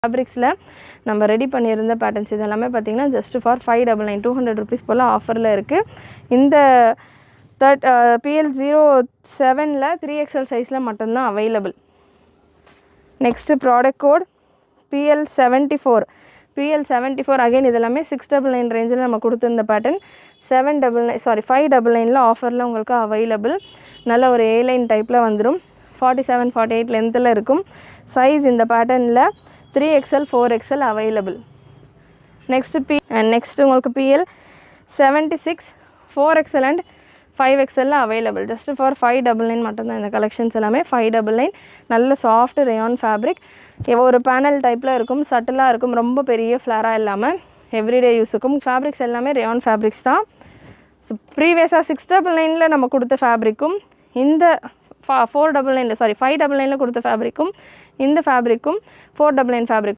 ஃபேப்ரிக்ஸில் நம்ம ரெடி பண்ணியிருந்த பேட்டர்ன்ஸ் இது எல்லாமே பார்த்திங்கன்னா ஜஸ்ட் ஃபார் 599 200 rupees போல் ஆஃபரில் இருக்குது. இந்த PL07ல் 3XL சைஸில் மட்டும்தான் available. Next product code PL74. PL74 again இதெல்லாமே 699 ரேஞ்சில் நம்ம கொடுத்துருந்த பேட்டர்ன் 599 ஆஃபரில் உங்களுக்கு அவைலபிள். நல்ல ஒரு A-லைன் டைப்பில் வந்துடும். 47-48 லென்த்தில் இருக்கும். சைஸ் இந்த பேட்டர்னில் 3XL 4XL அவைலபிள். நெக்ஸ்ட்டு உங்களுக்கு PL76 4XL and 5XL available. Just for 599 மட்டும்தான் இந்த கலெக்ஷன்ஸ் எல்லாமே. 599 நல்ல சாஃப்ட் ரேயான் ஃபேப்ரிக். ஒரு பேனல் டைப்பில் இருக்கும், சட்டிலாக இருக்கும், ரொம்ப பெரிய ஃப்ளாராக இல்லாமல் எவ்ரிடே யூஸுக்கும். ஃபேப்ரிக்ஸ் எல்லாமே ரேயான் ஃபேப்ரிக்ஸ் தான். ப்ரீவியஸாக 699 நம்ம கொடுத்த ஃபேப்ரிக்கும் இந்த 599 கொடுத்த ஃபேப்ரிக்கும் இந்த ஃபேப்ரிக்கும் 499 ஃபேப்ரிக்